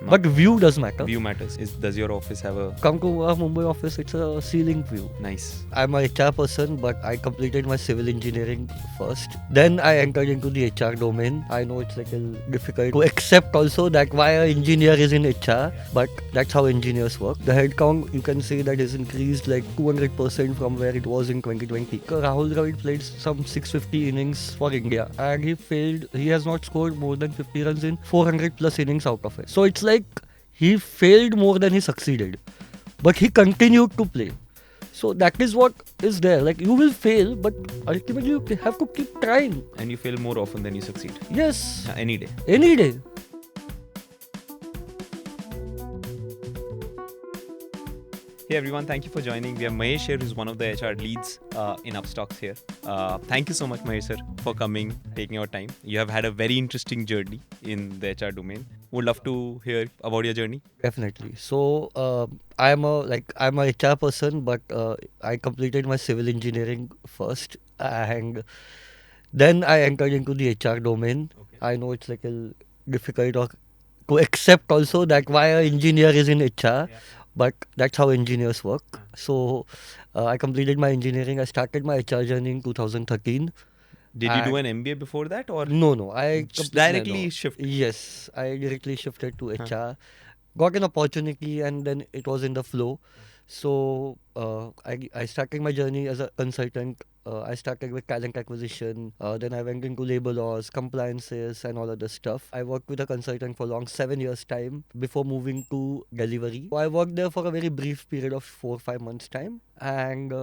But view does matter. View matters. Does your office have a... Come to our Mumbai office, it's a ceiling view. Nice. I'm a HR person, but I completed my civil engineering first. Then I entered into the HR domain. I know it's like difficult to accept also that why an engineer is in HR, but that's how engineers work. The headcount, you can say that is increased like 200% from where it was in 2020. Rahul Dravid played some 650 innings for India and he has not scored more than 50 runs in 400 plus innings out of it. So it's like he failed more than he succeeded, but he continued to play. So that is what is there. Like, you will fail, but ultimately you have to keep trying. And you fail more often than you succeed. Yes. Any day. Any day. Hey everyone, thank you for joining. We have Mahesh here, who's one of the HR leads in Upstox here. Thank you so much, Mahesh sir, for coming, taking your time. You have had a very interesting journey in the HR domain. Would love to hear about your journey. Definitely. So I'm a HR person, but I completed my civil engineering first, and then I entered into the HR domain. Okay. I know it's like difficult to accept also that why an engineer is in HR. Yeah. But that's how engineers work. So I completed my engineering. I started my HR journey in 2013. Did you do an MBA before that, or no? I directly shifted. Yes, I directly shifted to HR. Got an opportunity, and then it was in the flow. So I started my journey as a consultant. I started with talent acquisition. Then I went into labor laws, compliances, and all other stuff. I worked with a consultant for long 7 years time before moving to delivery. So I worked there for a very brief period of 4-5 months time, and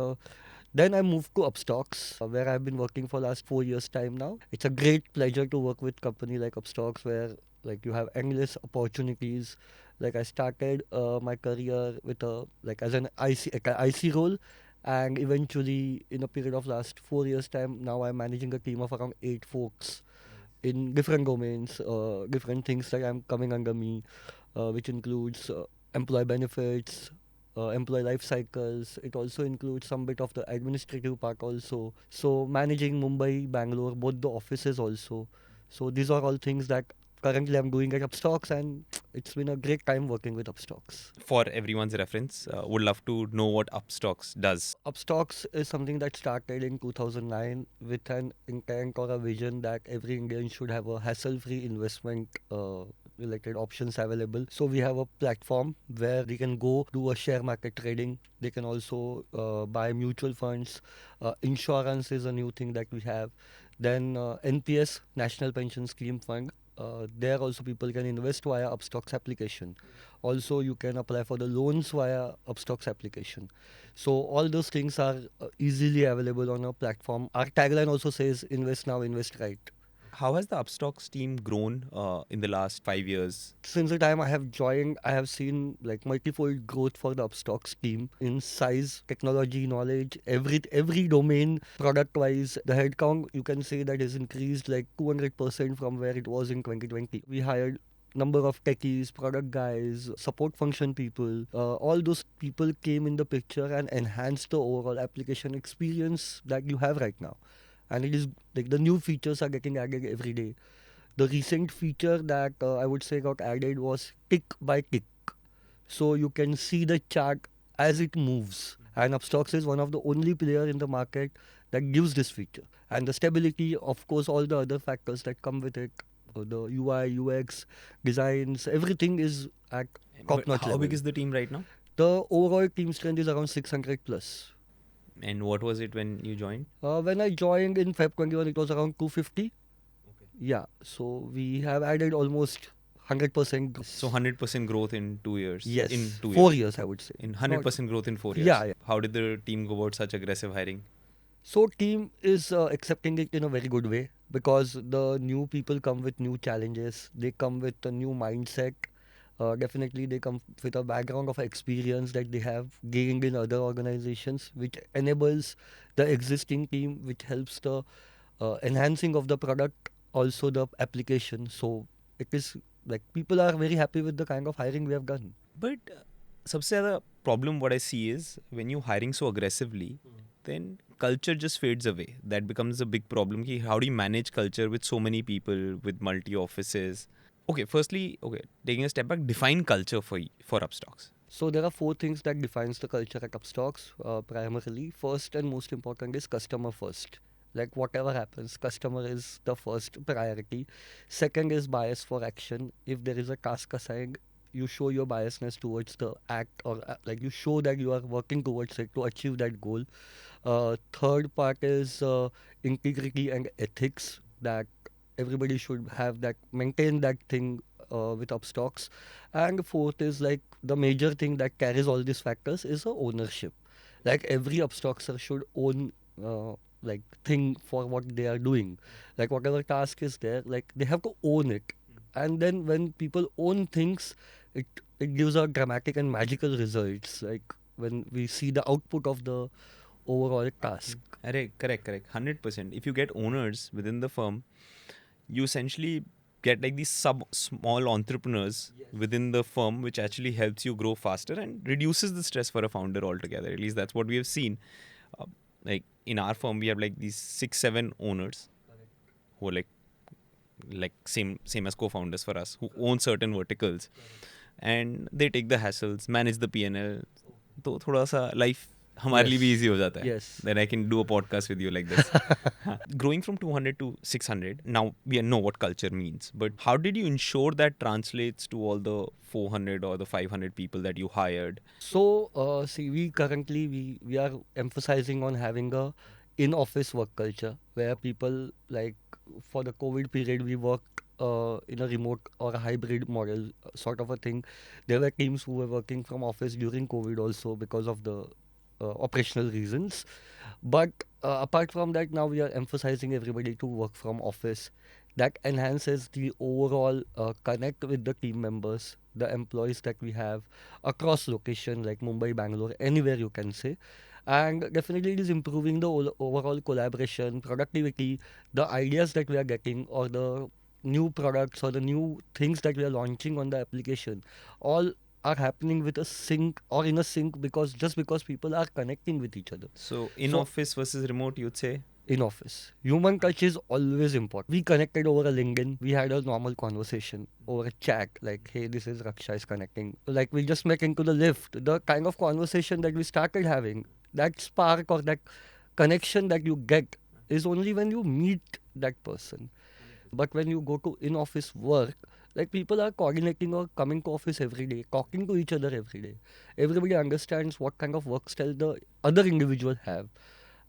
then I moved to Upstox, where I've been working for last 4 years time now. It's a great pleasure to work with company like Upstox, where like you have endless opportunities. Like, I started my career with as an IC role, and eventually in a period of last 4 years time, now I'm managing a team of around 8 folks in different domains, different things that I'm coming under me, which includes employee benefits, employee life cycles. It also includes some bit of the administrative part also. So managing Mumbai, Bangalore, both the offices also. So these are all things that currently I'm doing at Upstox, and it's been a great time working with Upstox. For everyone's reference, would love to know what Upstox does. Upstox is something that started in 2009 with an intent or a vision that every Indian should have a hassle-free investment related options available. So we have a platform where they can go do a share market trading. They can also buy mutual funds. Insurance is a new thing that we have. Then NPS, National Pension Scheme Fund. There also people can invest via Upstox application. Also you can apply for the loans via Upstox application. So all those things are easily available on our platform. Our tagline also says invest now, invest right. How has the Upstox team grown in the last 5 years? Since the time I have joined, I have seen like multifold growth for the Upstox team in size, technology, knowledge, every domain, product wise. The headcount, you can say that is increased like 200% from where it was in 2020. We hired number of techies, product guys, support function people. All those people came in the picture and enhanced the overall application experience that you have right now. And it is like the new features are getting added every day. The recent feature that I would say got added was tick by tick. So you can see the chart as it moves. And Upstox is one of the only player in the market that gives this feature. And the stability, of course, all the other factors that come with it, the UI, UX, designs, everything is at top-notch level. How big is the team right now? The overall team strength is around 600 plus. And what was it when you joined? When I joined in Feb 21, it was around 250. Yeah, so we have added almost 100%. So 100% growth in 2 years? Yes, in 2 4 years. years I would say. In 100% growth in 4 years? Yeah. How did the team go about such aggressive hiring? So team is accepting it in a very good way, because the new people come with new challenges. They come with a new mindset. Definitely they come with a background of experience that they have gained in other organizations, which enables the existing team, which helps the enhancing of the product, also the application. So it is like people are very happy with the kind of hiring we have done. But सबसे ज़्यादा problem what I see is when you hiring so aggressively, then culture just fades away. That becomes a big problem. How do you manage culture with so many people, with multi offices? Okay, firstly, taking a step back, define culture for Upstox. So there are four things that defines the culture at Upstox. Primarily, first and most important is customer first. Like whatever happens, customer is the first priority. Second is bias for action. If there is a task assigned, you show your biasness towards the act, or like you show that you are working towards it to achieve that goal. Third part is integrity and ethics, that everybody should have that, maintain that thing with Upstocks. And fourth is like the major thing that carries all these factors is ownership. Like every Upstockser should own like thing for what they are doing. Like whatever task is there, like they have to own it. And then when people own things, it it gives a dramatic and magical results. Like when we see the output of the overall task. Correct. 100%. If you get owners within the firm, you essentially get like these small entrepreneurs within the firm, which actually helps you grow faster and reduces the stress for a founder altogether. At least that's what we have seen. Uh, like in our firm, we have like these 6-7 owners who are like same as co-founders for us, who own certain verticals, and they take the hassles, manage the P&L. तो थोड़ा सा life हमारे लिए भी easy हो जाता है. Yes. Then I can do a podcast with you like this. Growing from 200 to 600, now we know what culture means. But how did you ensure that translates to all the 400 or the 500 people that you hired? So, see, we currently we are emphasizing on having a in-office work culture where people, like for the COVID period, we worked in a remote or a hybrid model sort of a thing. There were teams who were working from office during COVID also because of the operational reasons. But apart from that, now we are emphasizing everybody to work from office. That enhances the overall connect with the team members, the employees that we have across location like Mumbai, Bangalore, anywhere you can say. And definitely it is improving the overall collaboration, productivity, the ideas that we are getting, or the new products or the new things that we are launching on the application, all are happening with a sync or in a sync because just because people are connecting with each other. So in So- office versus remote, you'd say? In office, human touch is always important. We connected over a LinkedIn. We had a normal conversation over a chat, like, "Hey, this is Raksha is connecting." Like we just met into the lift. The kind of conversation that we started having, that spark or that connection that you get, is only when you meet that person. But when you go to in-office work, like people are coordinating or coming to office every day, talking to each other every day. Everybody understands what kind of work style the other individual have,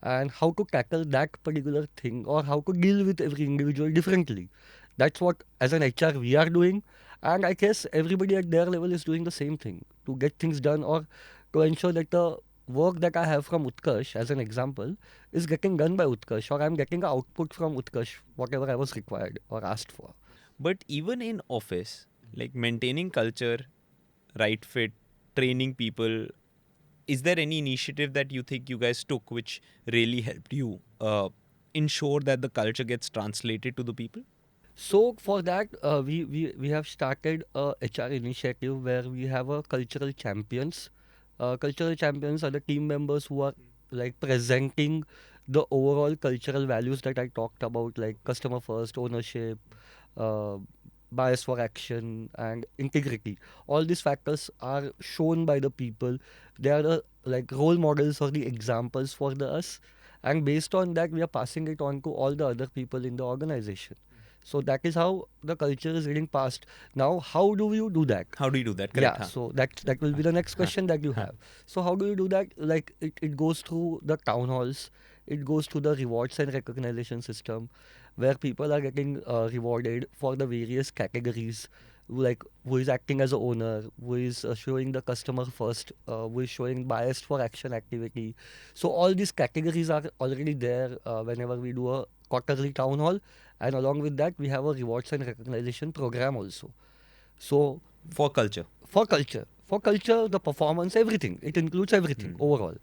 and how to tackle that particular thing, or how to deal with every individual differently. That's what as an HR we are doing, and I guess everybody at their level is doing the same thing to get things done, or to ensure that the work that I have from Utkarsh as an example is getting done by Utkarsh, or I'm getting an output from Utkarsh, whatever I was required or asked for. But even in office, like maintaining culture, right fit, training people, is there any initiative that you think you guys took which really helped you ensure that the culture gets translated to the people? So for that, we have started a HR initiative where we have a cultural champions. Cultural champions are the team members who are like presenting the overall cultural values that I talked about, like customer first, ownership, uh, bias for action, and integrity. All these factors are shown by the people. They are the like role models or the examples for the us, and based on that, we are passing it on to all the other people in the organization. So that is how the culture is getting passed. Now, how do you do that? How do you do that? Yeah, Correct. Huh? so that will be the next question that you have. So how do you do that? Like it goes through the town halls, it goes through the rewards and recognition system, where people are getting rewarded for the various categories, like who is acting as a owner, who is showing the customer first, who is showing biased for action activity. So all these categories are already there whenever we do a quarterly town hall, and along with that we have a rewards and recognition program also. So For culture. for culture, the performance, everything, it includes everything overall.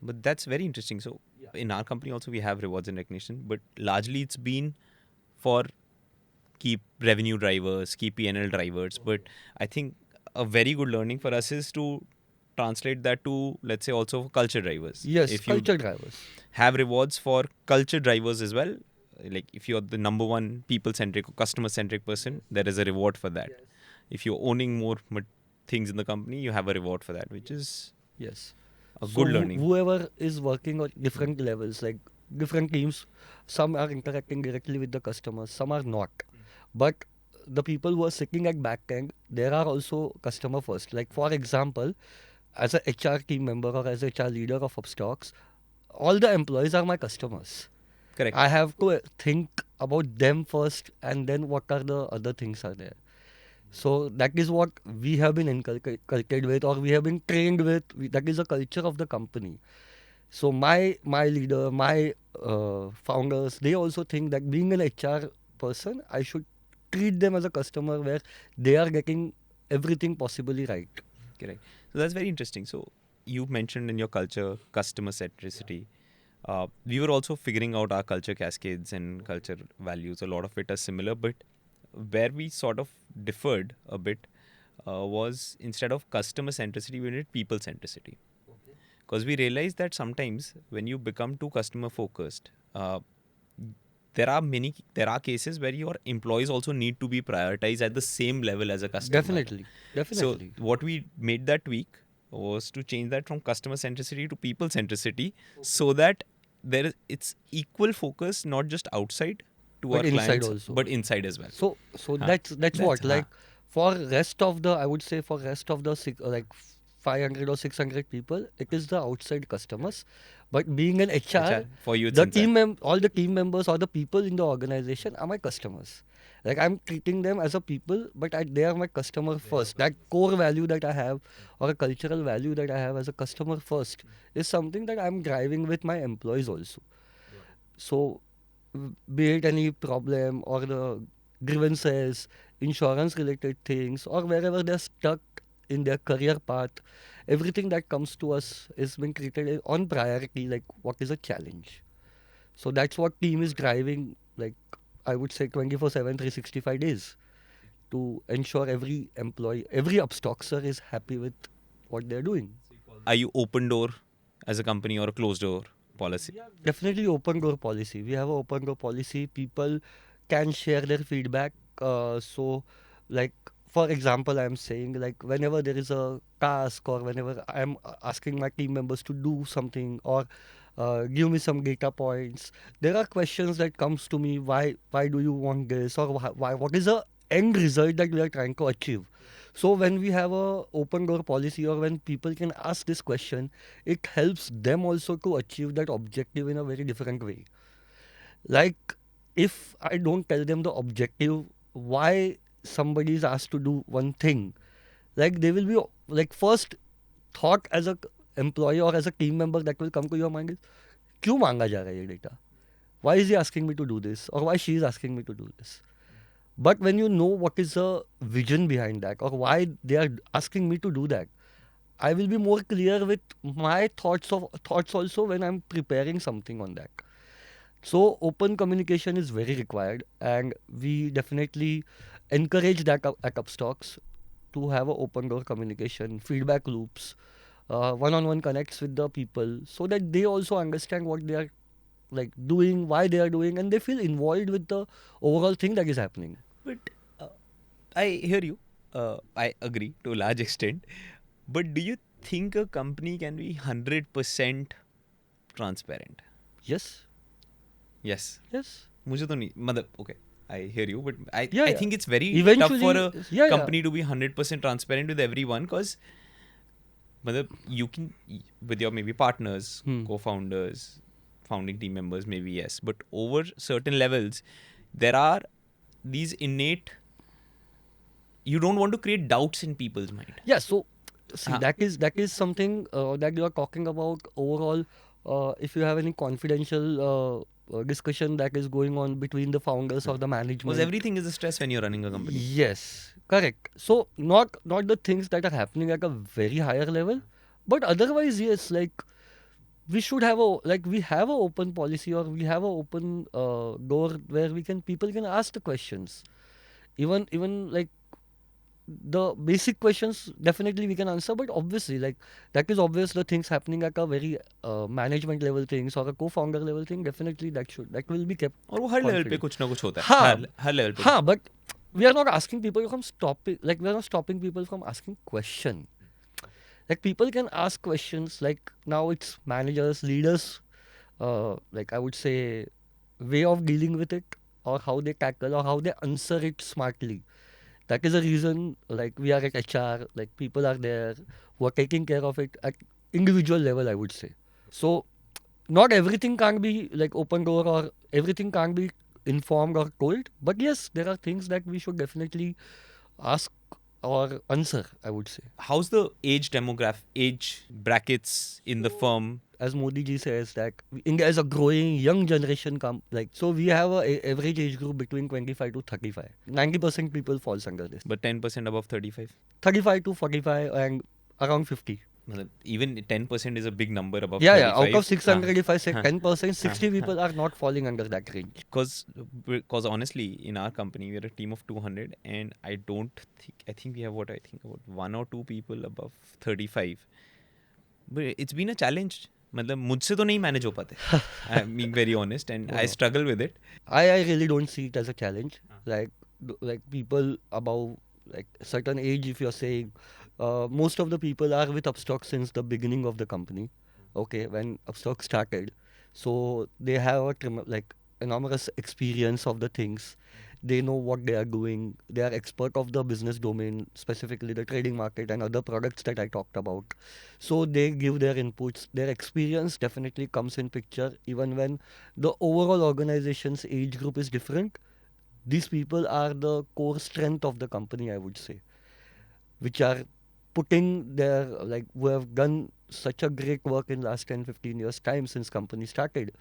But that's very interesting. So in our company also we have rewards and recognition, but largely it's been for keep revenue drivers, keep P&L drivers. But I think a very good learning for us is to translate that to, let's say, also for culture drivers. Yes, If culture you drivers. have rewards for culture drivers as well, like if you're the number one people-centric or customer-centric person, there is a reward for that. If you're owning more things in the company, you have a reward for that, which is Yes. a So good learning. whoever is working on different levels, like different teams, some are interacting directly with the customers, some are not. But the people who are sitting at back end, there are also customer first. Like for example, as a HR team member or as a HR leader of Upstox, all the employees are my customers. Correct. I have to think about them first, and then what are the other things are there. So that is what we have been inculcated with, or we have been trained with. That is the culture of the company. So my leader, my founders, they also think that being an HR person, I should treat them as a customer where they are getting everything possibly right. Correct. So that's very interesting. So you mentioned in your culture customer centricity. We were also figuring out our culture cascades and culture values. A lot of it are similar, but where we sort of differed a bit was instead of customer centricity, we needed people centricity. Because we realized that sometimes when you become too customer focused, there are cases where your employees also need to be prioritized at the same level as a customer. Definitely, So definitely. what we made that tweak was to change that from customer centricity to people centricity, so that it's equal focus, not just outside to But our inside clients, also. but inside as well. So Huh. that's what, huh. like for rest of the, I would say for rest of the 500 or 600 people, it is the outside customers. But being an HR, HR, for you it's the inside. all the team members or the people in the organization are my customers. Like I'm treating them as a people, but they are my customer first. That core value that I have, or a cultural value that I have as a customer first, is something that I'm driving with my employees also. So be it any problem or the grievances, insurance related things, or wherever they're stuck in their career path, everything that comes to us is being treated on priority, like what is a challenge. So that's what team is driving, like I would say 24/7, 365 days, to ensure every employee, every Upstoxer is happy with what they're doing. Are you open door as a company or a closed door policy? Definitely open door policy. We have an open door policy. People can share their feedback. So, like for example, I'm saying like whenever there is a task or whenever I'm asking my team members to do something or give me some data points, there are questions that comes to me. Why do you want this, or why what is the end result that we are trying to achieve? So when we have a open door policy or when people can ask this question, it helps them also to achieve that objective in a very different way. Like if I don't tell them the objective, why somebody is asked to do one thing, like they will be like first thought as a employee or as a team member that will come to your mind is क्यों मांगा जा रहा है ये data, why is he asking me to do this or why she is asking me to do this. But when you know what is the vision behind that or why they are asking me to do that, I will be more clear with my thoughts also when I'm preparing something on that. So open communication is very required, and we definitely encourage that at Upstocks to have an open door communication, feedback loops, one-on-one connects with the people, so that they also understand what they are like doing, why they are doing, and they feel involved with the overall thing that is happening. But I hear you. I agree to a large extent. But do you think a company can be 100% transparent? Yes, Yes. yes, मुझे तो नहीं मतलब okay, I hear you, but I yeah, I yeah. think it's very tough for Eventually, a yeah, yeah. company to be 100% transparent with everyone, because मतलब you can with your maybe partners, Hmm. co-founders, founding team members, maybe yes, but over certain levels there are these innate, you don't want to create doubts in people's mind. Yeah, so see Huh. that is something that you are talking about overall. If you have any confidential discussion that is going on between the founders or the Because management, everything is a stress when you're running a company. yes, correct. So not the things that are happening at a very higher level, but otherwise yes, like we should have a like we have a open policy or we have a open door where we can people can ask the questions, even like the basic questions definitely we can answer, but obviously, like, that is obvious, the things happening at a very management level things or a co-founder level thing, definitely that will be kept और वो हर level पे confident. कुछ ना कुछ होता है, हाँ, हर level पे. हाँ, but we are not asking people from stopping, like, we are not stopping people from asking question. Like, people can ask questions, like, now it's managers, leaders, like, I would say, way of dealing with it, or how they tackle or how they answer it smartly. That is the reason, like, we are at HR, like, people are there who are taking care of it at individual level, I would say. So not everything can't be like open door, or everything can't be informed or told, but yes, there are things that we should definitely ask or answer, I would say. How's the age demograph, age brackets in the firm? As Modi ji says that India is a growing young generation like, so we have a average age group between 25 to 35. 90% people falls under this. But 10% above 35. 35 to 45 and around 50. मतलब even 10% is a big number above Yeah, 35. out of 600, if I say हाँ. 10%, 60 people are not falling under that range. Because honestly, in our company, we are a team of 200, and I think we have about one or two people above 35. But it's been a challenge. मतलब मुझसे तो नहीं manage हो पाते. I'm being very honest, and I struggle with it. I really don't see it as a challenge. Like people above like certain age, if you're saying, most of the people are with Upstox since the beginning of the company. Okay, when Upstox started, so they have a like enormous experience of the things. They know what they are doing. They are expert of the business domain, specifically the trading market and other products that I talked about. So they give their inputs. Their experience definitely comes in picture, even when the overall organization's age group is different. These people are the core strength of the company, I would say, which are putting their, like, who have done such a great work in last 10-15 years time since company started.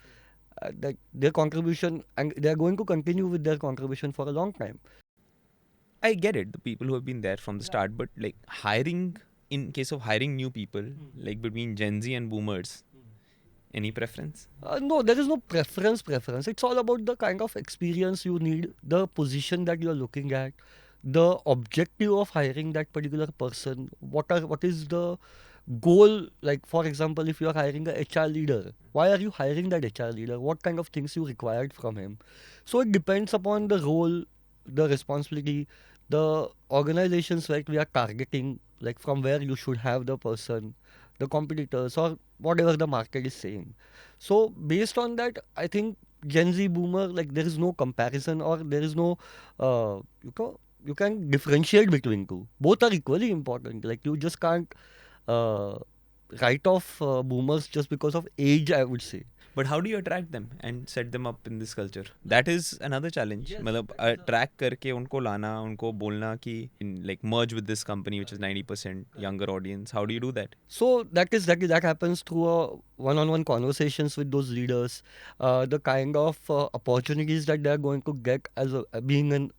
That their contribution, and they are going to continue with their contribution for a long time. I get it, the people who have been there from the start, but like hiring, in case of hiring new people, like between Gen Z and boomers, any preference? No, there is no preference. It's all about the kind of experience you need, the position that you are looking at, the objective of hiring that particular person. What is the goal? Like, for example, if you are hiring a HR leader, why are you hiring that HR leader? What kind of things you required from him? So it depends upon the role, the responsibility, the organizations that we are targeting, like from where you should have the person, the competitors, or whatever the market is saying. So based on that, I think Gen Z boomer, like, there is no comparison, or there is no you can differentiate between two. Both are equally important. Like, you just can't uh, write off boomers just because of age, I would say. But how do you attract them and set them up in this culture? That is another challenge. Yes, मतलब attract करके उनको लाना, उनको बोलना कि like merge with this company which is 90% younger audience. How do you do that? So that happens through one-on-one conversations with those leaders, the kind of opportunities that they are going to get as being an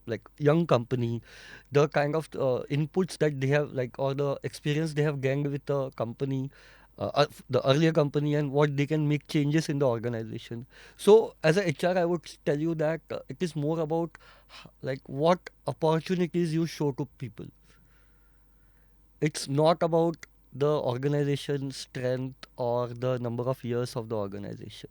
like young company, the kind of inputs that they have, like, or the experience they have gained with the company, the earlier company, and what they can make changes in the organization. So as a HR, I would tell you that it is more about like what opportunities you show to people. It's not about the organization strength or the number of years of the organization.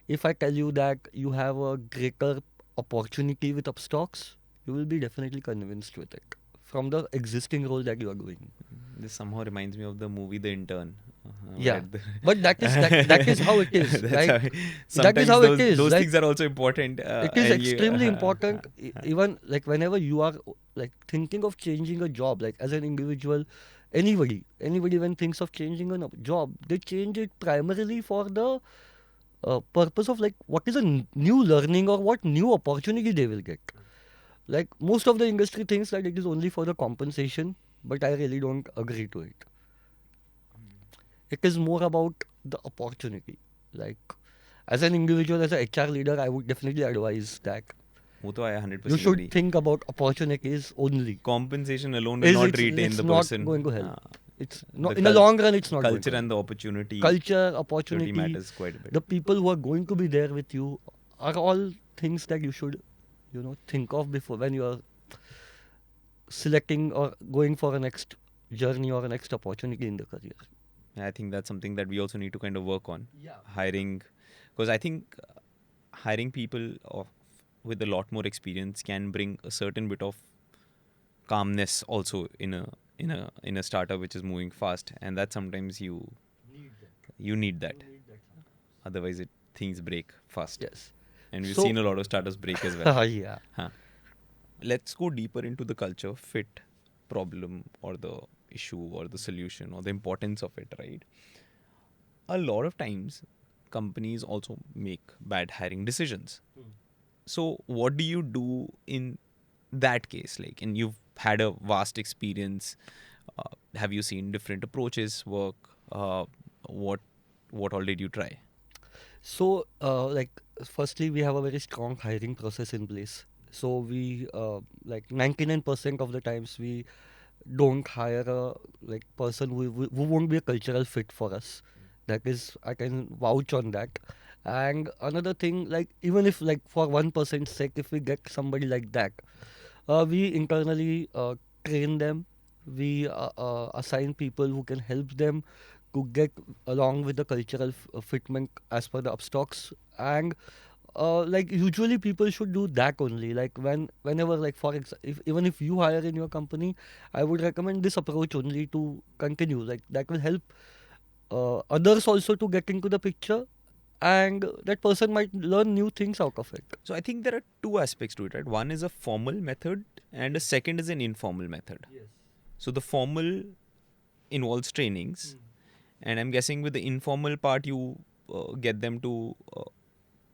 If I tell you that you have a greater opportunity with Upstox, you will be definitely convinced with it from the existing role that you are doing. This somehow reminds me of the movie The Intern. Yeah, but that is how it is. That's Right? how That is sometimes how it is. those Like, things are also important. it is and you- extremely important. Even like whenever you are like thinking of changing a job, like as an individual, anybody when thinks of changing a job, they change it primarily for the purpose of, like, what is a new learning or what new opportunity they will get. Like, most of the industry thinks that it is only for the compensation, but I really don't agree to it. It is more about the opportunity. Like, as an individual, as a HR leader, I would definitely advise that वो तो I 100% you should agree. think about opportunities only. Compensation alone will not retain the not person. going to help. It's not, the in the long run, it's not going culture to and the opportunity. help. Culture, Opportunity opportunity, matters quite a bit. the people who are going to be there with you are all things that you should, think of before when you are selecting or going for a next journey or a next opportunity in the career. I think that's something that we also need to kind of work on. Yeah. Hiring, because I think hiring people with a lot more experience can bring a certain bit of calmness also in a startup which is moving fast, and that sometimes you need that. Otherwise, things break fast. Yes. And we've So seen a lot of startups break as well. yeah. Huh. Let's go deeper into the culture fit problem or the issue or the solution or the importance of it, right? A lot of times companies also make bad hiring decisions. So what do you do in that case? Like, and you've had a vast experience. Have you seen different approaches work? What all did you try? So, firstly, we have a very strong hiring process in place. So we, like 99% of the times, we don't hire a person who won't be a cultural fit for us. That is, I can vouch on that. And another thing, like even if like for 1% sake, if we get somebody like that, we internally train them. We assign people who can help them to get along with the cultural fitment as per the Upstox. And like usually people should do that only. Like whenever like even if you hire in your company, I would recommend this approach only to continue. Like that will help others also to get into the picture, and that person might learn new things out of it. So I think there are two aspects to it, right? One is a formal method and a second is an informal method. So the formal involves trainings, and I'm guessing with the informal part you get them to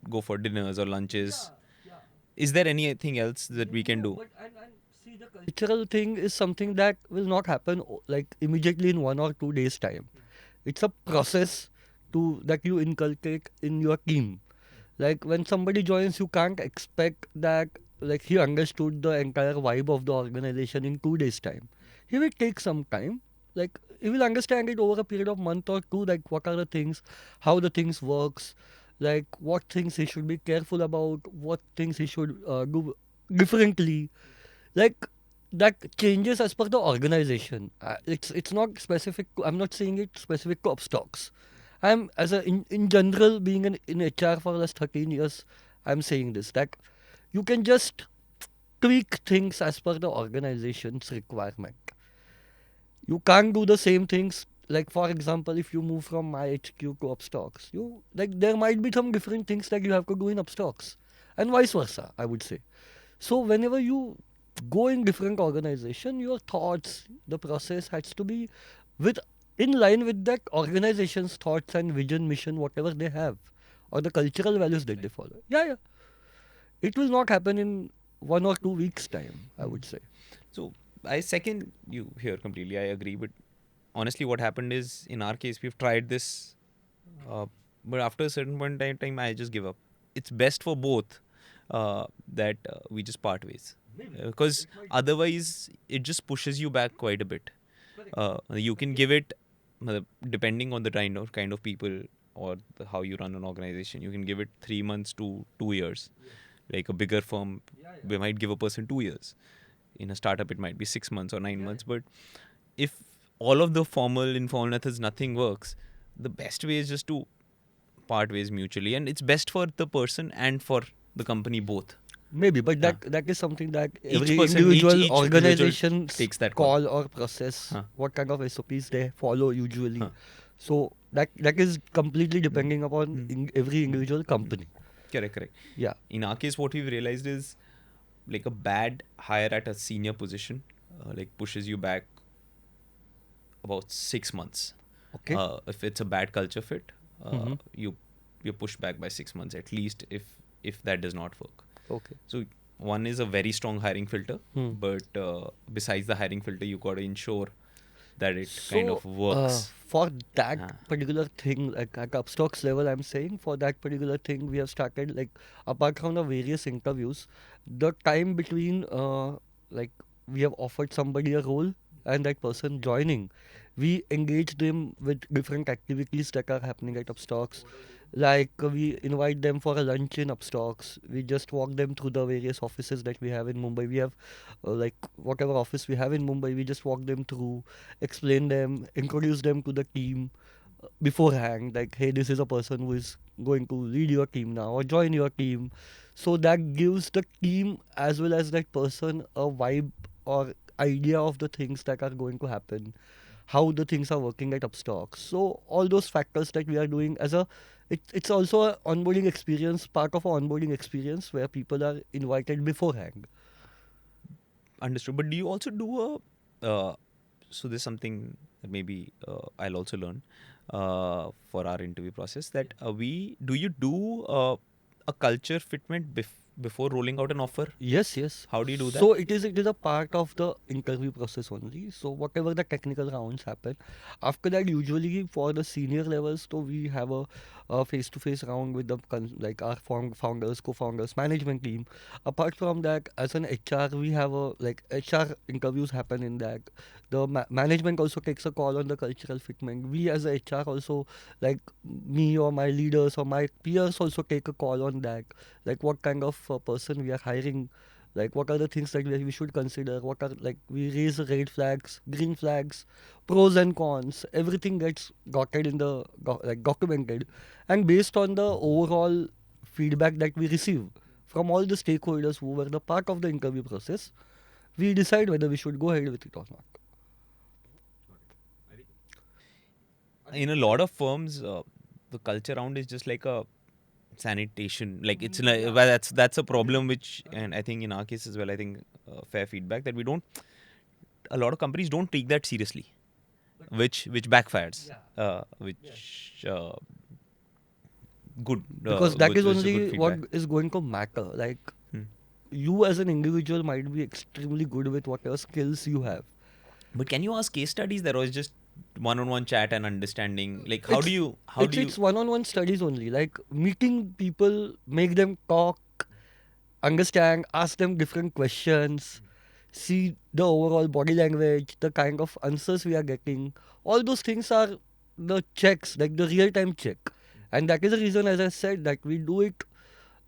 go for dinners or lunches. Is there anything else that we can do? But and see, the cultural thing is something that will not happen like immediately in 1 or 2 days time. It's a process to that you inculcate in your team. Like when somebody joins, you can't expect that like he understood the entire vibe of the organization in 2 days time. He will take some time. Like he will understand it over a period of month or two. Like what are the things, how the things works, like what things he should be careful about, what things he should do differently. Like that changes as per the organization. It's not specific. I'm not saying it specific to Upstox. I'm as a in general being in HR for the last 13 years. I'm saying this that you can just tweak things as per the organization's requirement. You can't do the same things. Like for example, if you move from myHQ to Upstox, you like there might be some different things that you have to do in Upstox, and vice versa. I would say. So whenever you go in different organization, your thoughts, the process has to be with in line with that organization's thoughts and vision, mission, whatever they have, or the cultural values that they follow. Yeah, yeah. It will not happen in 1 or 2 weeks time, I would say. So I second you here completely. I agree, but honestly, what happened is in our case we've tried this, but after a certain point in time, I just give up. It's best for both that we just part ways, because otherwise it just pushes you back quite a bit. You can give it, depending on the kind of people or how you run an organization, you can give it 3 months to 2 years. Like a bigger firm, we might give a person 2 years. In a startup, it might be 6 months or 9 months. But if all of the formal, informal methods, nothing works, the best way is just to part ways mutually, and it's best for the person and for the company both. Maybe, but that is something that every person, individual each individual organization takes that call. call or process, Huh. what kind of SOPs they follow usually. Huh. So that is completely depending upon every individual company. Correct. Yeah. In our case, what we've realized is like a bad hire at a senior position like pushes you back about 6 months. Okay. If it's a bad culture fit, Mhm. you're pushed back by 6 months at least if that does not work. Okay. So one is a very strong hiring filter, but besides the hiring filter, you got to ensure that it kind of works. For that particular thing, like at Upstox level, I'm saying for that particular thing, we have started like apart from the various interviews, the time between like we have offered somebody a role and that person joining, we engage them with different activities that are happening at Upstox. Like we invite them for a lunch in Upstox. We just walk them through the various offices that we have in Mumbai. We have like whatever office we have in Mumbai, we just walk them through, explain them, introduce them to the team beforehand. Like, hey, this is a person who is going to lead your team now or join your team. So that gives the team as well as that person a vibe or idea of the things that are going to happen, how the things are working at Upstock. So all those factors that we are doing as a it's also an onboarding experience, part of an onboarding experience where people are invited beforehand. Understood. But do you also do so there's something that maybe I'll also learn for our interview process, that do you do a culture fitment before rolling out an offer? Yes, yes. How do you do that? So it is a part of the interview process only. So whatever the technical rounds happen, after that usually for the senior levels, so we have a face-to-face round with the like our founders, co-founders, management team. Apart from that, as an HR, we have a like HR interviews happen in that. The management also takes a call on the cultural fitment. We as a HR also, like me or my leaders or my peers also take a call on that, like what kind of person we are hiring, like what are the things that we should consider, what are, like we raise red flags, green flags, pros and cons, everything gets dotted in the like documented, and based on the overall feedback that we receive from all the stakeholders who were the part of the interview process, we decide whether we should go ahead with it or not. In a lot of firms, the culture round is just like a sanitation. Like it's like, well, that's a problem which, and I think in our case as well, I think fair feedback that we don't. A lot of companies don't take that seriously, which backfires. Which good, Because that is which is a good only what feedback. is going to matter, like Hmm. you as an individual might be extremely good with whatever skills you have. But can you ask case studies that was just one-on-one chat and understanding? Like how do you It's one-on-one studies only, like meeting people, make them talk, understand, ask them different questions, see the overall body language, the kind of answers we are getting. All those things are the checks, like the real-time check. And that is the reason, as I said, that we do it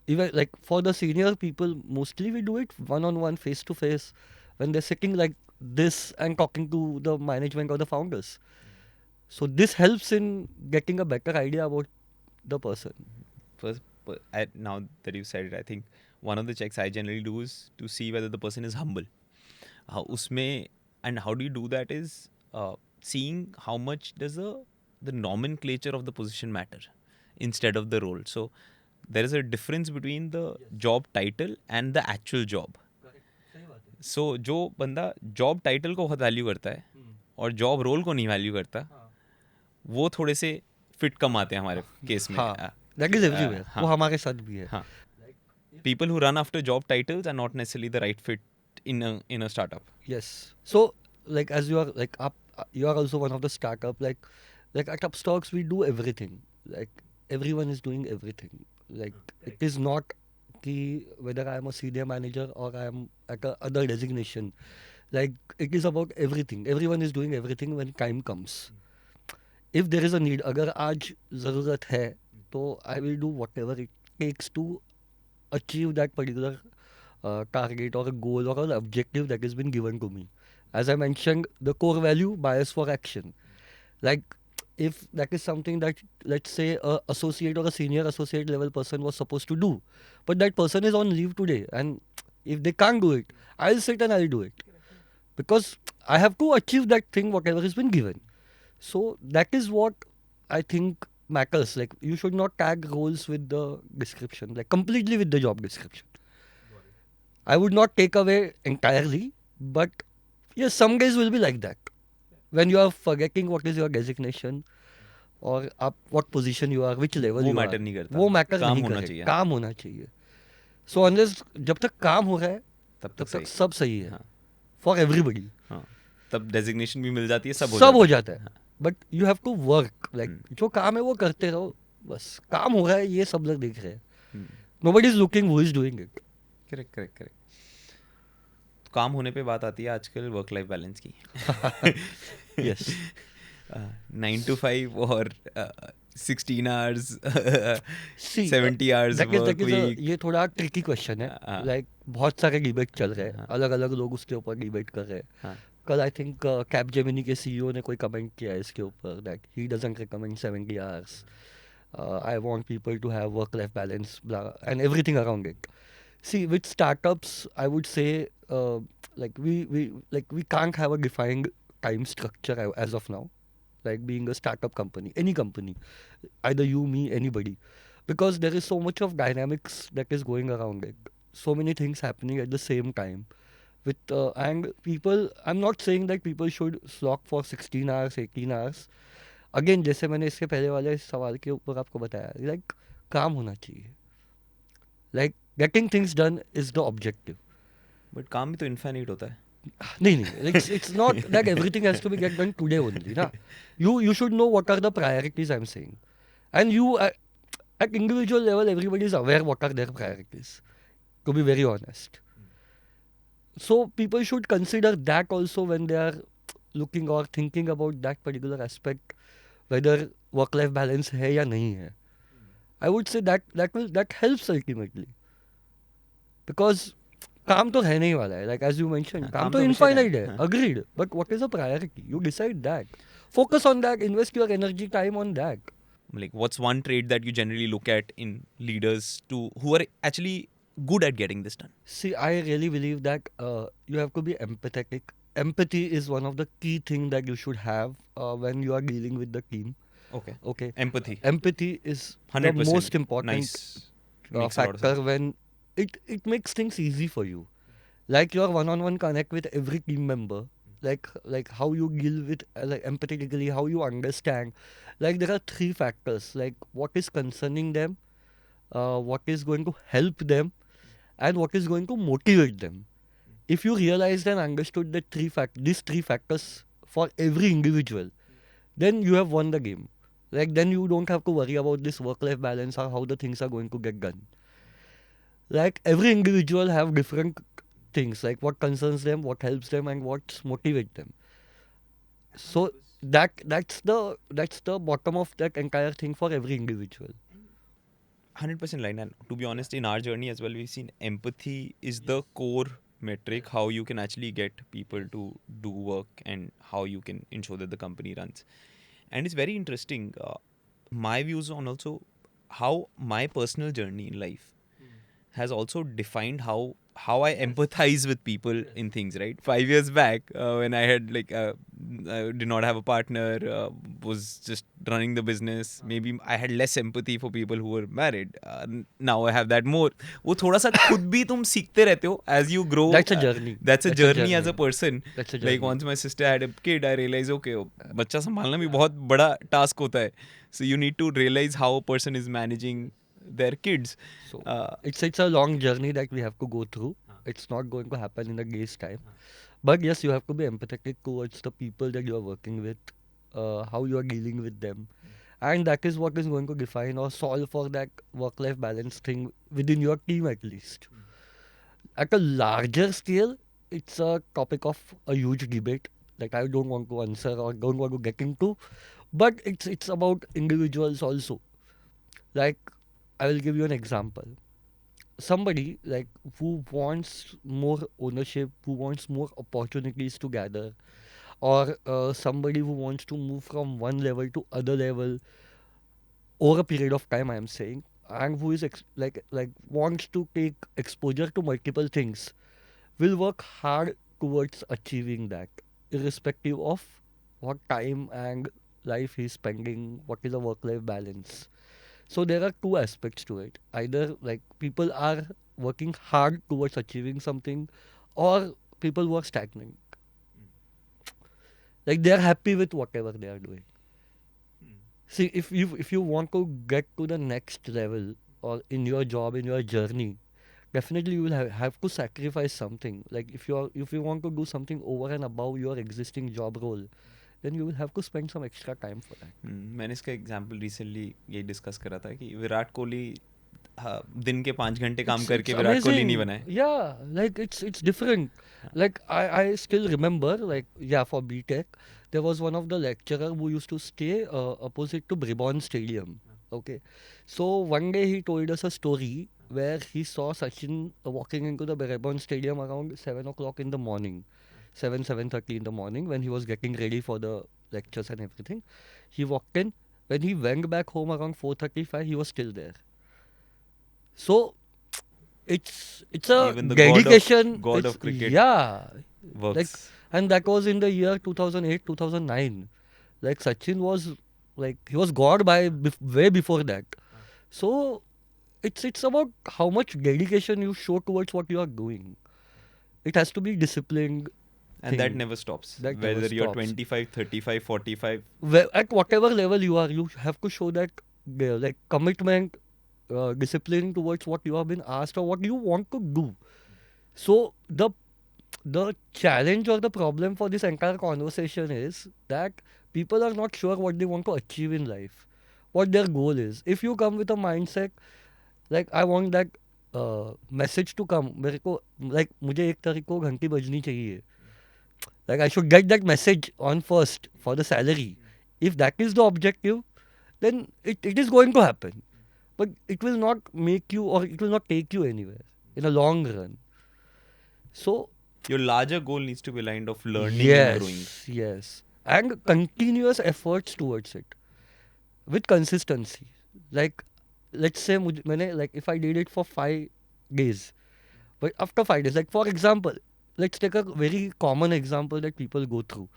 even like for the senior people, mostly we do it one-on-one, face-to-face, when they're sitting like this and talking to the management or the founders. So this helps in getting a better idea about the person. first? Now that you said it, I think one of the checks I generally do is to see whether the person is humble. Usme, and how do you do that is seeing how much does the nomenclature of the position matter instead of the role. So there is a difference between the job title and the actual job. So जो बंदा job title को बहुत value करता है और job role को नहीं value करता, वो थोड़े से फिट कम आते हैं हमारे केस में. हाँ, that is everywhere. वो हाँ हमारे साथ भी है. हाँ. People who run after job titles are not necessarily the right fit in a startup. Yes. So like as you are like up, you are also one of the startup. Like at Upstox we do everything. Like everyone is doing everything. Like it is not ki whether I am a senior manager or I am at a other designation. Like it is about everything. Everyone is doing everything when time comes. If there is a need, अगर आज ज़रूरत है, तो I will do whatever it takes to achieve that particular target or a goal or an objective that has been given to me. As I mentioned, the core value, bias for action. Like if that is something that, let's say, a associate or a senior associate level person was supposed to do, but that person is on leave today, and if they can't do it, I'll sit and I'll do it because I have to achieve that thing whatever has been given. So that is what I think matters. Like you should not tag roles with the description, like completely with the job description. I would not take away entirely, but yes, some days will be like that. When you are forgetting what is your designation or up what position you are, which level वो you matter are, नहीं करता, वो matter काम नहीं होना करे, चाहिए. काम होना चाहिए. सो अनलेस जब तक काम हो रहा है तब तब तक तक सही. सब सही है हाँ. For everybody. हाँ. तब डेजिग्नेशन भी मिल जाती है, सब सब हो है. जाता है, but you have to work. Like जो काम है वो करते रहो, बस काम हो रहा है ये सब लोग देख रहे हैं. Nobody is looking who is doing it. Correct correct correct. काम होने पे बात आती है आजकल वर्क लाइफ बैलेंस की. यस. 9 to 5 और 16 hours, See, 70 hours that work is a week. ये थोड़ा ट्रिकी क्वेश्चन है. हाँ. लाइक बहुत सारे डिबेट चल रहे हैं, हाँ. अलग अलग लोग उसके ऊपर डिबेट कर रहे हैं. हाँ. कल आई थिंक कैपजेमिनी के सीईओ ने कोई कमेंट किया है इसके ऊपर that he doesn't recommend 70 hours. I want people to have work-life balance, blah, and everything around it. See, with startups, I would say, we can't have a defined time structure as of now. Like being a startup company, any company, either you, me, anybody, because there is so much of dynamics that is going around it. So many things happening at the same time. And people, I'm not saying that people should slog for 16 hours, 18 hours. Again जैसे मैंने इसके पहले वाले सवाल के ऊपर आपको बताया, लाइक काम होना चाहिए. Like getting things done is the objective. But काम भी तो इन्फाइनाइट होता है. नहीं नहीं, it's not that everything has to be get done today only ना. You should know what are the priorities I am saying. And you at individual level everybody is aware what are their priorities, to be very honest. So people should consider that also when they are looking or thinking about that particular aspect, whether work life balance है या नहीं है. I would say that helps ultimately, because काम तो है नहीं वाला है. Like as you mentioned, काम काम तो तो हमेशा infinite है. है. हाँ. Agreed. But what is the priority? You decide that. Focus on that. Invest your energy, time on that. Like, what's one trait that you generally look at in leaders to who are actually good at getting this done? See, I really believe that you have to be empathetic. Empathy is one of the key things that you should have when you are dealing with the team. Okay. Okay. Empathy. Empathy is the 100%. most important Nice. Makes a lot of factor sense. when it makes things easy for you. Like your one-on-one connect with every team member. Like how you deal with like empathetically, how you understand. Like there are three factors. Like what is concerning them, what is going to help them, and what is going to motivate them. If you realized and understood the these three factors for every individual, then you have won the game. Like then you don't have to worry about this work-life balance or how the things are going to get done. Like every individual have different things, like what concerns them, what helps them, and what motivates them. So that's the bottom of that entire thing for every individual. 100% line. And to be honest, in our journey as well, we've seen empathy is the core metric, how you can actually get people to do work and how you can ensure that the company runs. And it's very interesting. My views on also how my personal journey in life has also defined how I empathize with people in things, right? 5 years back, when I had I did not have a partner, was just running the business. Maybe I had less empathy for people who were married. Now I have that more. वो थोड़ा सा खुद भी तुम सीखते रहते हो as you grow. That's a journey. That's a journey as a person. That's a Like journey. once my sister had a kid, I realized okay, बच्चा संभालना भी बहुत बड़ा task होता है. So you need to realize how a person is managing their kids. So it's a long journey that we have to go through. It's not going to happen in a day's time. But yes, you have to be empathetic towards the people that you are working with, how you are dealing with them. And that is what is going to define or solve for that work-life balance thing within your team at least. At a larger scale, it's a topic of a huge debate that I don't want to answer or don't want to get into. But it's about individuals also. Like I will give you an example. Somebody like who wants more ownership, who wants more opportunities to gather, or somebody who wants to move from one level to other level over a period of time. I am saying, and who is like wants to take exposure to multiple things, will work hard towards achieving that, irrespective of what time and life he's spending, what is a work-life balance. So there are two aspects to it. Either like people are working hard towards achieving something, or people who are stagnant. Like they are happy with whatever they are doing. See, if you want to get to the next level or in your job, in your journey, definitely you will have to sacrifice something. Like if you want to do something over and above your existing job role, then you will have to spend some extra time for that. मैंने इसका example recently ये discuss करा था कि विराट कोहली दिन के 5 घंटे काम It's करके विराट कोहली नहीं amazing. बना है. Yeah, like it's different. Like I still remember, like yeah, for BTech, there was one of the lecturer who used to stay opposite to Bribon Stadium. Okay, so one day he told us a story where he saw Sachin walking into the Bribon Stadium around 7 o'clock in the morning, 7:30 in the morning when he was getting ready for the lectures and everything. He walked in. When he went back home around 4:35, he was still there. So it's a Even the dedication. god It's of cricket yeah, like, works. and that was in the year 2008, 2009. Like Sachin was like he was god by way before that. So it's about how much dedication you show towards what you are doing. It has to be disciplined And that thing. never stops. That never Whether you're stops. 25, 35, 45. At whatever level you are, you have to show that like commitment, discipline towards what you have been asked or what you want to do. So the challenge or the problem for this entire conversation is that people are not sure what they want to achieve in life, what their goal is. If you come with a mindset like I want that message to come, मेरे को like मुझे 1 तारीख को घंटी बजनी चाहिए, like I should get that message on first for the salary. If that is the objective, then it is going to happen, but it will not make you or it will not take you anywhere in a long run. So Your larger goal needs to be aligned of learning and growing. yes, and continuous efforts towards it with consistency. Like, let's say, like if I did it for 5 days, but after 5 days, like for example, let's take a very common example that people go through.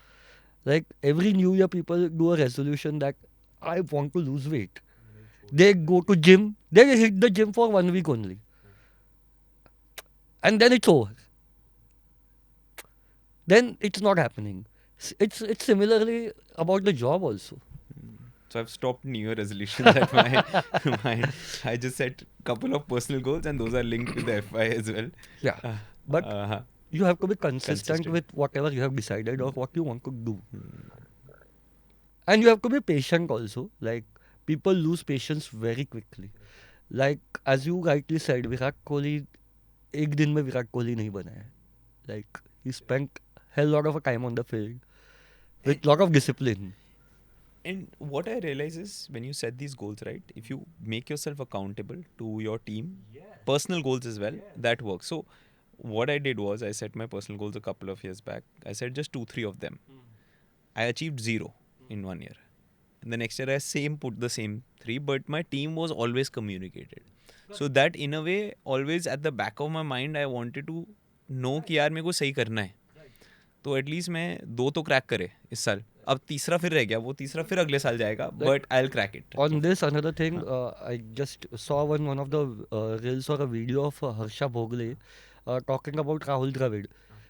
Like every New Year, people do a resolution that I want to lose weight. They go to gym, they hit the gym for 1 week only, and then it's over. Then it's not happening. It's similarly about the job also. So I've stopped New Year resolutions at I just set a couple of personal goals and those are linked with the FI as well. Yeah, but Uh-huh. you have to be consistent Consistent. with whatever you have decided or what you want to do, and you have to be patient also. Like people lose patience very quickly. Like as you rightly said, Virat Kohli, एक दिन में विराट कोहली नहीं बना है. Like he spent hell lot of time on the field with lot of discipline. And what I realize is when you set these goals, right? If you make yourself accountable to your team, personal goals as well, that works. So what I did was I set my personal goals a couple of years back. I set just 2-3 of them. I achieved 0 in 1 year. And the next year I put the same 3, but my team was always communicated. So that in a way, always at the back of my mind, I wanted to know कि यार मेरे को सही करना है. तो at least मैं 2 तो क्रैक करे इस साल. अब तीसरा फिर रह गया, वो तीसरा फिर अगले साल जाएगा, but I'll crack it. On this, another thing, I just saw one of the reels or a video of Harsha Bhogle talking about Rahul Dravid.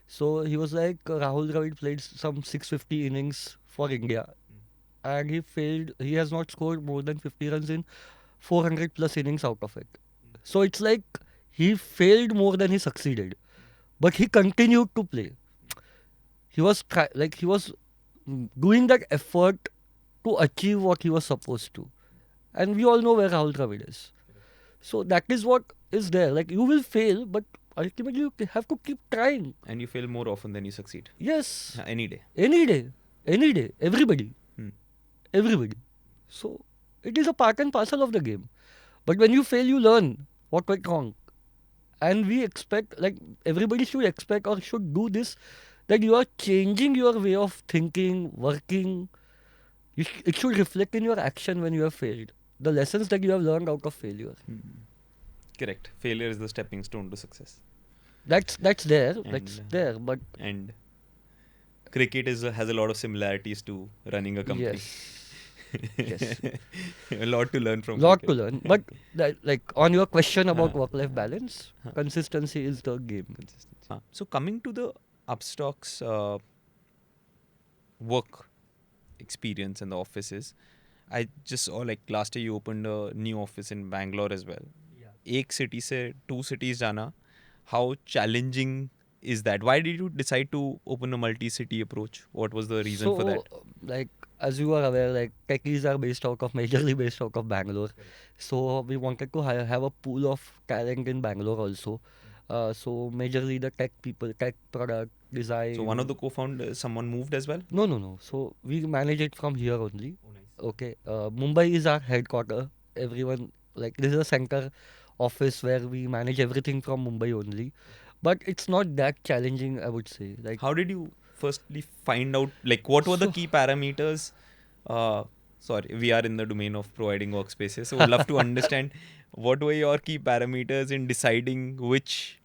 So he was like, Rahul Dravid played some 650 innings for India, and he failed. He has not scored more than 50 runs in 400 plus innings out of it. So it's like he failed more than he succeeded, but he continued to play. He was he was doing that effort to achieve what he was supposed to. And we all know where Rahul Dravid is. So that is what is there. Like you will fail, but ultimately you have to keep trying. And you fail more often than you succeed. Yes. Any day. Any day. Any day. Everybody. Everybody. So it is a part and parcel of the game. But when you fail, you learn what went wrong. And we expect, like everybody should expect or should do this, that you are changing your way of thinking, working. It should reflect in your action when you have failed. The lessons that you have learned out of failure. Correct. Failure is the stepping stone to success. That's there. And, That's there. But and cricket has a lot of similarities to running a company. yes. A lot to learn from. Lot to cricket. learn. But like on your question about work-life balance, consistency is the game. So coming to the Upstox work experience and the offices, I just saw like last year you opened a new office in Bangalore as well. एक city से 2 cities जाना, how challenging is that? Why did you decide to open a multi-city approach? What was the reason for that? Like as you are aware, like techies are majorly based out of Bangalore. So we wanted to have a pool of talent in Bangalore also. So majorly the tech people, tech product design. So one of the co-founders, someone moved as well? No. So we manage it from here only. Oh, nice. Okay. Mumbai is our headquarter. Everyone, like, this is a center office where we manage everything from Mumbai only. But it's not that challenging, I would say. Like, How did you firstly find out, like, what were the So- key parameters? Sorry, we are in the domain of providing workspaces, so would love to understand what were your key parameters in deciding which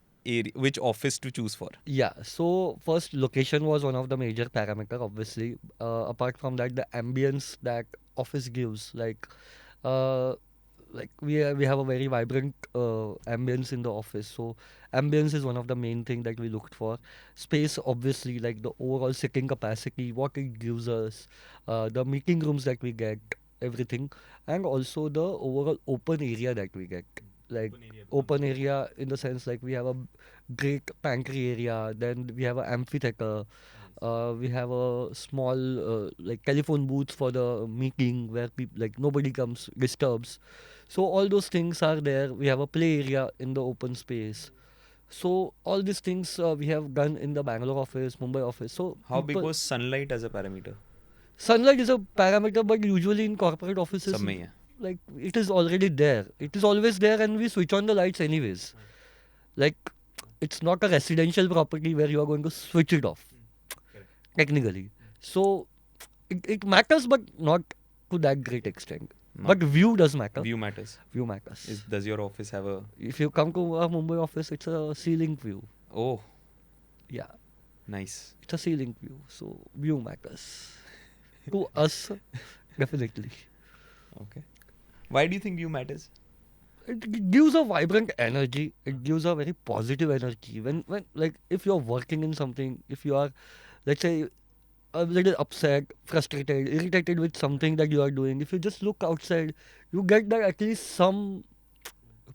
office to choose for. Yeah, so first location was one of the major parameter, obviously. Apart from that, the ambience that office gives, uh, like we have a very vibrant ambience in the office. So ambience is one of the main thing that we looked for. Space, obviously, like the overall sitting capacity, what it gives us, the meeting rooms that we get, everything, and also the overall open area that we get. Like open area in the sense like we have a great pantry area, then we have an amphitheater, we have a small like telephone booth for the meeting where people like nobody comes disturbs. So all those things are there. We have a play area in the open space. So all these things we have done in the Bangalore office, Mumbai office. So How big was sunlight as a parameter? sunlight is a parameter, but usually in corporate offices, सब में ही है. like it is already there. It is always there, and we switch on the lights anyways. Like it's not a residential property where you are going to switch it off technically. So it matters, but not to that great extent. But view does matter. View matters. View matters. Does your office have a... If you come to our Mumbai office, it's a ceiling view. Oh, Yeah, nice. it's a ceiling view. So view matters to us, definitely. Okay. Why do you think view matters? It gives a vibrant energy. It gives a very positive energy. When like if you're working in something, if you are, let's say, a little upset, frustrated, irritated with something that you are doing, if you just look outside, you get that at least some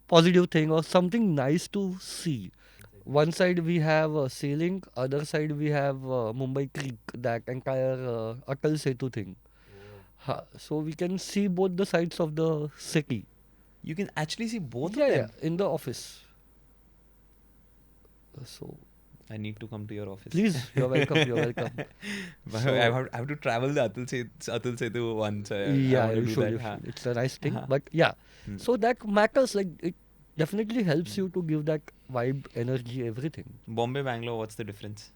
positive thing or something nice to see. One side we have sailing, other side we have Mumbai Creek, that entire Atal Setu thing. So we can see both the sides of the city. You can actually see both yeah, of yeah, them. in the office. So I need to come to your office. please, you're welcome. You're welcome. But So- I have to travel the Atul Setu once. I Yeah, want to you do should, that. you हाँ. should. It's a nice thing. Uh-huh. But yeah, Hmm. so that matters. Like it definitely helps you to give that vibe, energy, everything. Bombay, Bangalore, what's the difference?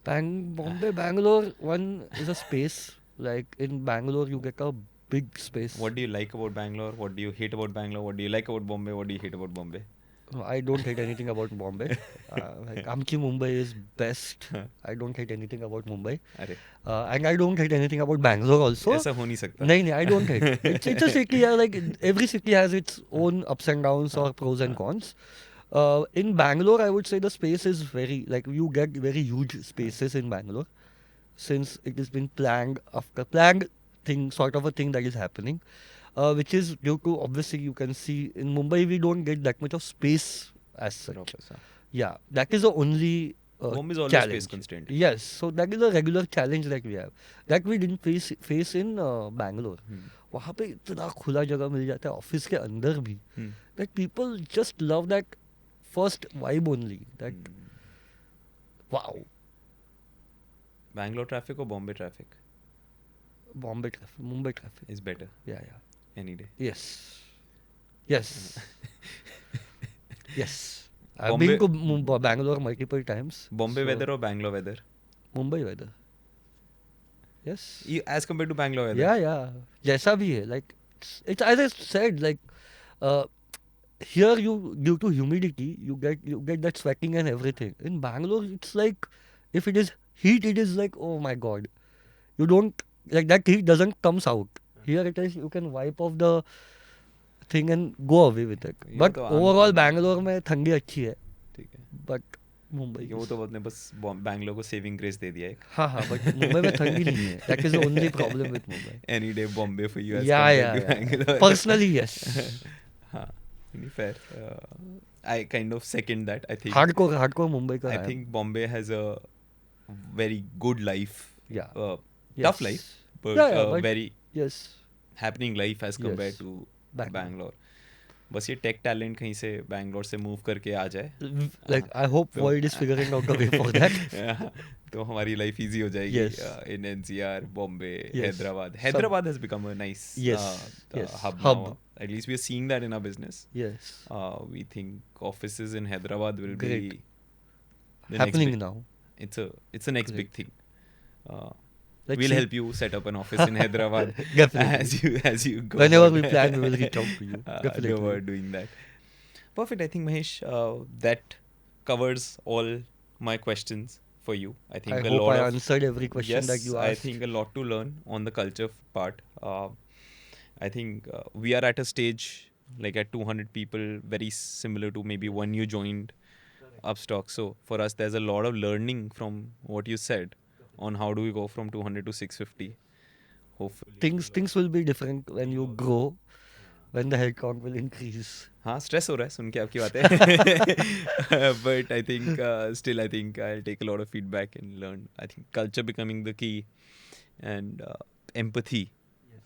Bombay, Bangalore, one is a space. Like in Bangalore, you get a big space. What do you like about Bangalore? What do you hate about Bangalore? What do you like about Bombay? What do you hate about Bombay? I don't hate anything about Bombay. Like Amchi Mumbai is best. I don't hate anything about Mumbai. अरे And I don't hate anything about Bangalore also. ऐसा हो नहीं सकता. No, I don't hate. It's a city. Yeah, like every city has its own ups and downs or pros and cons. In Bangalore, I would say the space is very like you get very huge spaces in Bangalore, since it has been planned thing, sort of a thing that is happening, which is due to obviously you can see in Mumbai we don't get that much of space as such. Yeah, that is the only Bombay is always challenge. space constraint. Yes, so that is a regular challenge that we have that we didn't face in Bangalore. वहाँ पे इतना खुला जगह मिल जाता है office के अंदर भी that people just love that first vibe only. That wow, Bangalore traffic or Bombay traffic Bombay traffic, Mumbai traffic. is better Yeah. any day. Yes. Yes. Yes. I've Bombay- been to Bangalore multiple times. Bombay so weather or Bangalore weather? Mumbai weather. Yes. As compared to Bangalore weather? Yeah. जैसा भी है, like it's as I said, like uh, here you due to humidity you get that sweating and everything. In Bangalore it's like if it is heat, it is like oh my god, you don't like that heat doesn't comes out. Here it is you can wipe off the thing and go away with it. ये But तो आम overall चीज़ है। Bangalore में ठंडी अच्छी है. ठीक है. But Mumbai. वो तो ने बस बैंगलोर को सेविंग ग्रेस दे दिया एक. हाँ but Mumbai में ठंडी नहीं है. That is the only problem with Mumbai. Any day Bombay for you as Yeah. compared to Bangalore. Personally, yes. हाँ, really fair. I kind of second that. I think Hardcore Mumbai का I है. think Bombay has a very good life. Yeah. Tough life, but Yeah, but very yes, happening life as compared yes, to Bangalore. Bangalore. बस ये tech talent कहीं से बैंगलोर से move करके आ जाए Like I hope तो world is figuring out a way for that. तो हमारी लाइफ इजी हो जाएगी Yes, in NCR Bombay yes, Hyderabad some Hyderabad has become a nice yes, yes, hub now. hub. At least we are seeing that in our business. Yes, We think offices in Hyderabad will be great. the next Happening big. now. It's the next big Great. thing. Uh, Let's we'll see. help you set up an office in Hyderabad Definitely. as you go. Whenever on. we plan, we will reach out to you. No Definitely. more doing that. Perfect. I think Mahesh, that covers all my questions for you. I I think a hope lot I of answered every question that yes. you I asked. think a lot to learn on the culture part. I think we are at a stage like at 200 people, very similar to maybe when you joined Upstox. So for us, there's a lot of learning from what you said on how do we go from 200 to 650. Hopefully. Things will be different when you grow, when the headcount will increase. हाँ stress हो रहा है सुन के आपकी बातें but I think still I think I take a lot of feedback and learn I think culture becoming the key and empathy.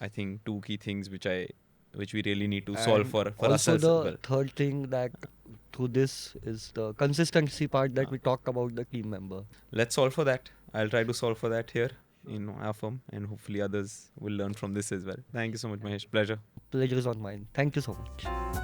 I think two key things which we really need to solve And for us also as the well. third thing that through this is the consistency part that we talked about the team member. Let's solve for that. I'll try to solve for that here in our firm, and hopefully others will learn from this as well. Thank you so much, Mahesh. Pleasure. Pleasure is on mine. Thank you so much.